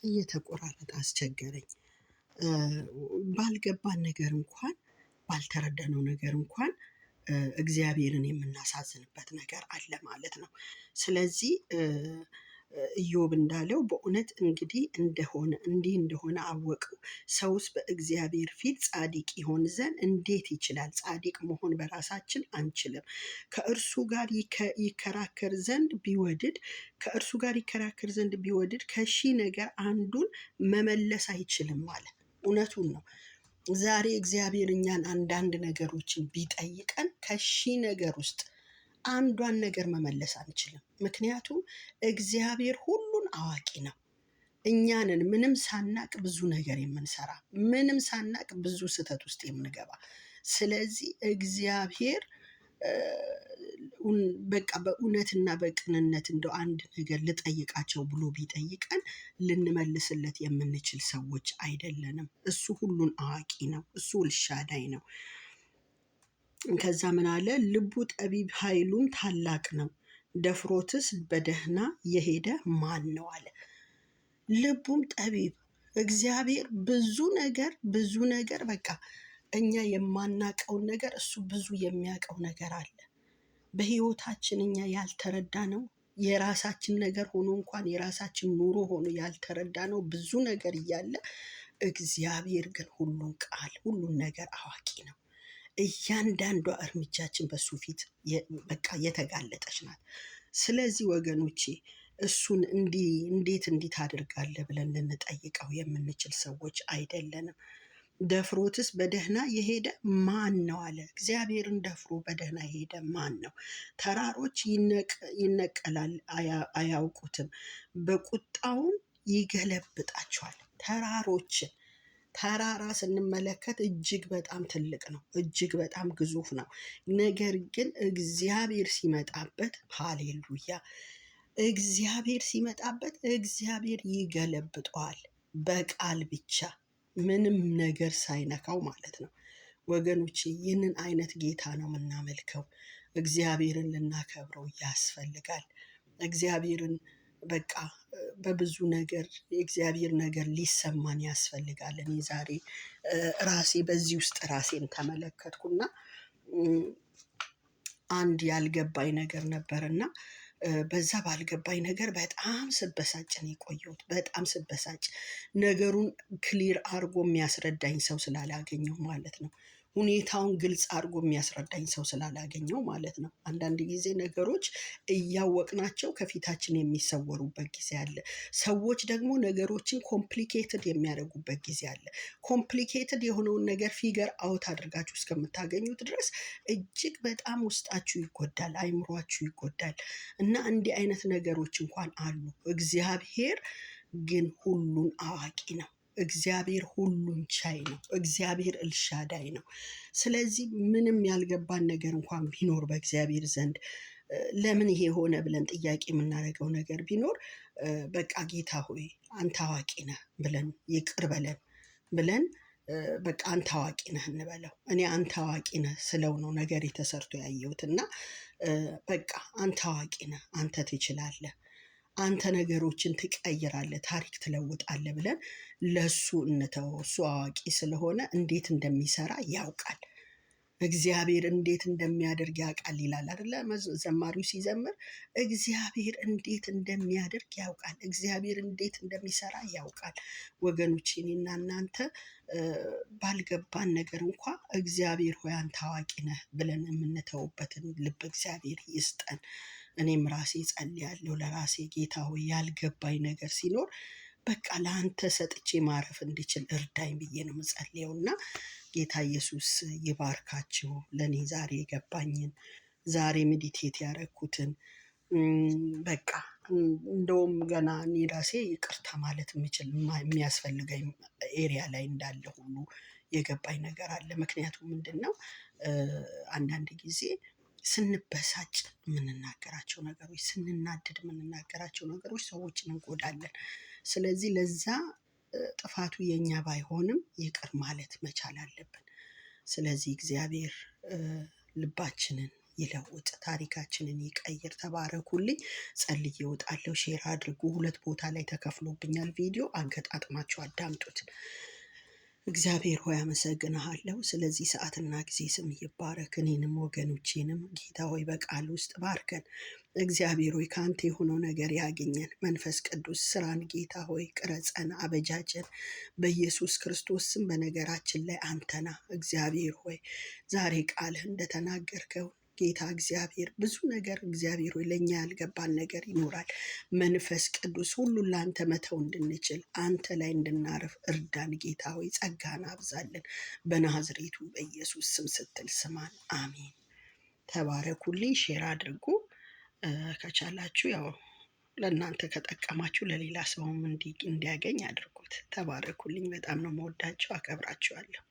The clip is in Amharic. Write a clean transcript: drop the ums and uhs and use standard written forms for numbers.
እየተቆራረጠ አስቸገረኝ። ባልገባን ነገር እንኳን ባልተረዳነው ነገር እንኳን እግዚአብሔርን የምናሳዝንበት ነገር አለ ማለት ነው። ስለዚህ ኢዮብ እንዳለው በእውነት እንግዲህ እንዲህ እንደሆነ አወቅሁ። ሰውስ በእግዚአብሔር ፊት ጻድቅ ይሆን ዘንድ እንዴት ይችላል? ጻድቅ መሆን በራሳችን አንችልም። ከእርሱ ጋር ይከራከር ዘንድ ቢወድድ ከሺህ ነገር አንዱን መመለስ አይችልም ማለት እውነቱን ነው። ዛሬ እግዚአብሔር እኛን አንዳንድ ነገሮችን ቢጠይቀን ከሺህ ነገር ውስጥ አንዷን ነገር መመለስ አንችልም። ምክንያቱም እግዚአብሔር ሁሉን አዋቂ ነው። እኛንን ምንም ሳናቅ ብዙ ነገር የምንሰራ፣ ምንም ሳናቅ ብዙ ስህተት ውስጥ የምንገባ። ስለዚህ እግዚአብሔር በቃ በእውነትና በቅንነት እንደው አንድ ነገር ልጠይቃቸው ብሎ ቢጠይቀን ልንመልስለት የምንችል ሰዎች አይደለንም። እሱ ሁሉን አዋቂ ነው። እሱ ኤልሻዳይ ነው። ከዛ ምን አለ? ልቡ ጠቢብ ኃይሉም ታላቅ ነው፣ ደፍሮትስ በደህና የሄደ ማን ነው አለ። ልቡም ጠቢብ እግዚአብሔር ብዙ ነገር በቃ እኛ የማናቀውን ነገር እሱ ብዙ የሚያውቀው ነገር አለ። በህይወታችን እኛ ያልተረዳነው የራሳችን ነገር ሆኖ እንኳን የራሳችን ኑሮ ሆኖ ያልተረዳነው ብዙ ነገር እያለ እግዚአብሔር ግን ሁሉን ነገር አዋቂ ነው። እያንዳንዷ እርምጃችን በሱ ፊት በቃ የተጋለጠች ናት። ስለዚህ ወገኖቼ እሱን እንዴት ታደርጋለህ ብለን ልንጠይቀው የምንችል ሰዎች አይደለንም። ደፍሮትስ በደህና የሄደ ማን ነው አለ። እግዚአብሔርን ደፍሮ በደህና የሄደ ማን ነው? ተራሮች ይነቀላል አያውቁትም፣ በቁጣውም ይገለብጣቸዋል። ተራራ ስንመለከት እጅግ በጣም ትልቅ ነው፣ እጅግ በጣም ግዙፍ ነው። ነገር ግን እግዚአብሔር ሲመጣበት፣ ሃሌሉያ፣ እግዚአብሔር ሲመጣበት እግዚአብሔር ይገለብጠዋል። በቃል ብቻ ምንም ነገር ሳይነካው ማለት ነው። ወገኖቼ ይህንን አይነት ጌታ ነው የምናመልከው። እግዚአብሔርን ልናከብረው ያስፈልጋል። እግዚአብሔርን በቃ በብዙ ነገር የእግዚአብሔር ነገር ሊሰማን ያስፈልጋል። እኔ ዛሬ በዚህ ውስጥ ራሴን ተመለከትኩና አንድ ያልገባኝ ነገር ነበርና በዛ ባልገባኝ ነገር በጣም ስበሳጭ ነው የቆየሁት። በጣም ስበሳጭ ነገሩን ክሊር አድርጎ የሚያስረዳኝ ሰው ስላላገኘሁ ማለት ነው። ሁኔታውን ግልጽ አድርጎ የሚያስረዳኝ ሰው ስላላገኘው ማለት ነው። አንዳንድ ጊዜ ነገሮች እያወቅናቸው ከፊታችን የሚሰወሩበት ጊዜ አለ። ሰዎች ደግሞ ነገሮችን ኮምፕሊኬትድ የሚያደርጉበት ጊዜ አለ። ኮምፕሊኬትድ የሆነውን ነገር ፊገር አውት አድርጋችሁ እስከምታገኙት ድረስ እጅግ በጣም ውስጣችሁ ይጎዳል፣ አይምሯችሁ ይጎዳል። እና እንዲህ አይነት ነገሮች እንኳን አሉ። እግዚአብሔር ግን ሁሉን አዋቂ ነው። እግዚአብሔር ሁሉን ቻይ ነው። እግዚአብሔር ኤልሻዳይ ነው። ስለዚህ ምንም ያልገባን ነገር እንኳን ቢኖር በእግዚአብሔር ዘንድ ለምን ይሄ ሆነ ብለን ጥያቄ የምናደርገው ነገር ቢኖር በቃ ጌታ ሆይ አንተ አዋቂ ነህ ብለን ይቅር በለን ብለን በቃ አንተ አዋቂ ነህ እንበለው። እኔ አንተ አዋቂ ነህ ስለው ነው ነገር ተሰርቶ ያየሁት። እና በቃ አንተ አዋቂ ነህ፣ አንተ ትችላለህ፣ አንተ ነገሮችን ትቀይራለህ፣ ታሪክ ትለውጣለህ ብለን ለሱ እንተወው። እሱ አዋቂ ስለሆነ እንዴት እንደሚሰራ ያውቃል። እግዚአብሔር እንዴት እንደሚያደርግ ያውቃል ይላል አይደለ? ዘማሪው ሲዘምር እግዚአብሔር እንዴት እንደሚያደርግ ያውቃል፣ እግዚአብሔር እንዴት እንደሚሰራ ያውቃል። ወገኖቼ እኔና እናንተ ባልገባን ነገር እንኳ እግዚአብሔር ሆይ አንተ አዋቂ ነህ ብለን የምንተውበትን ልብ እግዚአብሔር ይስጠን። እኔም ራሴ ጸልያለሁ ለራሴ። ጌታ ሆይ ያልገባኝ ነገር ሲኖር በቃ ለአንተ ሰጥቼ ማረፍ እንዲችል እርዳኝ ብዬ ነው የምጸልየው። እና ጌታ ኢየሱስ ይባርካችሁ። ለእኔ ዛሬ የገባኝን ዛሬ ሜዲቴት ያደረኩትን በቃ እንደውም ገና እኔ ራሴ ይቅርታ ማለት የሚያስፈልገኝ ኤሪያ ላይ እንዳለ ሁሉ የገባኝ ነገር አለ። ምክንያቱም ምንድን ነው አንዳንድ ጊዜ ስንበሳጭ የምንናገራቸው ነገሮች፣ ስንናደድ የምንናገራቸው ነገሮች ሰዎችን እንጎዳለን። ስለዚህ ለዛ ጥፋቱ የኛ ባይሆንም ይቅር ማለት መቻል አለብን። ስለዚህ እግዚአብሔር ልባችንን ይለውጥ፣ ታሪካችንን ይቀይር። ተባረኩልኝ። ጸልዬ እወጣለሁ። ሼር አድርጉ። 2 ቦታ ላይ ተከፍሎብኛል ቪዲዮ፣ አገጣጥማችሁ አዳምጡት። እግዚአብሔር ሆይ አመሰግንሃለሁ። ስለዚህ ሰዓትና ጊዜ ስም ይባረክ። እኔንም ወገኖቼንም ጌታ ሆይ በቃል ውስጥ ባርከን። እግዚአብሔር ሆይ ከአንተ የሆነው ነገር ያገኘን። መንፈስ ቅዱስ ስራን ጌታ ሆይ ቅረጸን፣ አበጃጀን። በኢየሱስ ክርስቶስ ስም በነገራችን ላይ አንተና እግዚአብሔር ሆይ ዛሬ ቃልህ እንደተናገርከው ጌታ እግዚአብሔር ብዙ ነገር እግዚአብሔር ሆይ ለእኛ ያልገባን ነገር ይኖራል። መንፈስ ቅዱስ ሁሉን ለአንተ መተው እንድንችል አንተ ላይ እንድናርፍ እርዳን። ጌታ ሆይ ጸጋን አብዛለን። በናዝሬቱ በኢየሱስ ስም ስትል ስማን። አሜን። ተባረኩልኝ። ሼር አድርጉ ከቻላችሁ። ያው ለእናንተ ከጠቀማችሁ ለሌላ ሰውም እንዲያገኝ አድርጉት። ተባረኩልኝ። በጣም ነው መወዳችሁ፣ አከብራችኋለሁ።